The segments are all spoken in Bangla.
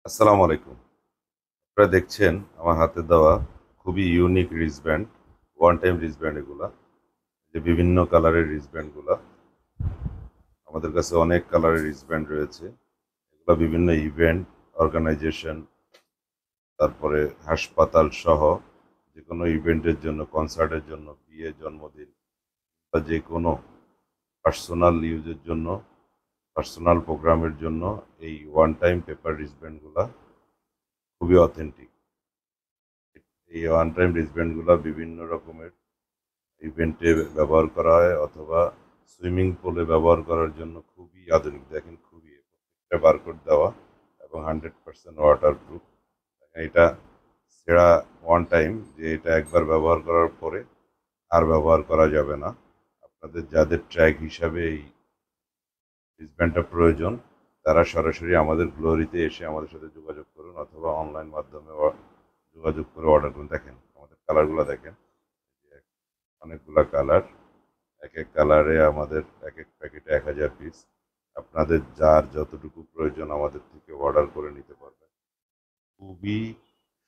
আসসালামু আলাইকুম। আপনারা দেখছেন আমার হাতে দেওয়া খুবই unique wristband, one time wristband এগুলা। যে বিভিন্ন কালারের রিস্টব্যান্ডগুলা। আমাদের কাছে অনেক কালারের রিস্টব্যান্ড রয়েছে। এগুলা বিভিন্ন ইভেন্ট, অর্গানাইজেশন, তারপরে হাসপাতাল সহ যেকোনো ইভেন্টের জন্য, কনসার্টের জন্য, বিয়ে, জন্মদিন বা যেকোনো পার্সোনাল ইউজের জন্য, পার্সোনাল প্রোগ্রামের জন্য এই ওয়ান টাইম পেপার রিস্টব্যান্ডগুলা খুবই অথেন্টিক। এই ওয়ান টাইম রিস্টব্যান্ডগুলা বিভিন্ন রকমের ইভেন্টে ব্যবহার করা হয় অথবা সুইমিং পুলে ব্যবহার করার জন্য খুবই আধুনিক। দেখেন খুবই প্রত্যেকটা বারকোড দেওয়া এবং 100% ওয়াটার প্রুফ। এটা সেরা ওয়ান টাইম, যে এটা একবার ব্যবহার করার পরে আর ব্যবহার করা যাবে না। আপনাদের যাদের ট্র্যাক হিসাবে এই রিস্টব্যান্ডটা প্রয়োজন তারা সরাসরি আমাদের গ্লোরিতে এসে আমাদের সাথে যোগাযোগ করুন অথবা অনলাইন মাধ্যমে যোগাযোগ করে অর্ডার করুন। দেখেন আমাদের কালারগুলো দেখেন, অনেকগুলা কালার। এক এক কালারে আমাদের এক এক প্যাকেটে 1000 পিস। আপনাদের যার যতটুকু প্রয়োজন আমাদের থেকে অর্ডার করে নিতে পারবেন। খুবই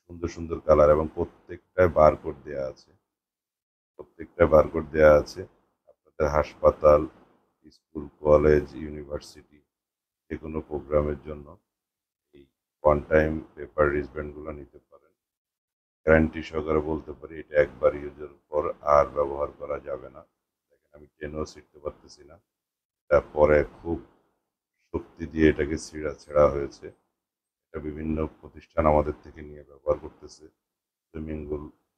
সুন্দর সুন্দর কালার এবং প্রত্যেকটায় বারকোড দেওয়া আছে। প্রত্যেকটা বারকোড দেওয়া আছে। আপনাদের হাসপাতাল, স্কুল, কলেজ, ইউনিভার্সিটি যে কোনো প্রোগ্রামের জন্য এই ওয়ান টাইম পেপার রিস্টব্যান্ডগুলো নিতে পারেন। গ্যারান্টি সহকারে বলতে পারি এটা একবার ইউজের পর আর ব্যবহার করা যাবে না। দেখেন আমি টেনেও ছিঁড়তে পারতেছি না। এটা পরে খুব শক্তি দিয়ে এটাকে ছিঁড়া ছেঁড়া হয়েছে। এটা বিভিন্ন প্রতিষ্ঠান আমাদের থেকে নিয়ে ব্যবহার করতেছে। সুইমিং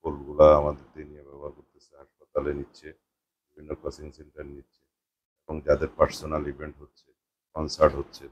পুলগুলা আমাদের থেকে নিয়ে ব্যবহার করতেছে, হাসপাতালে নিচ্ছে, বিভিন্ন কোচিং সেন্টার নিচ্ছে এবং যাদের পার্সোনাল ইভেন্ট হচ্ছে, কনসার্ট হচ্ছে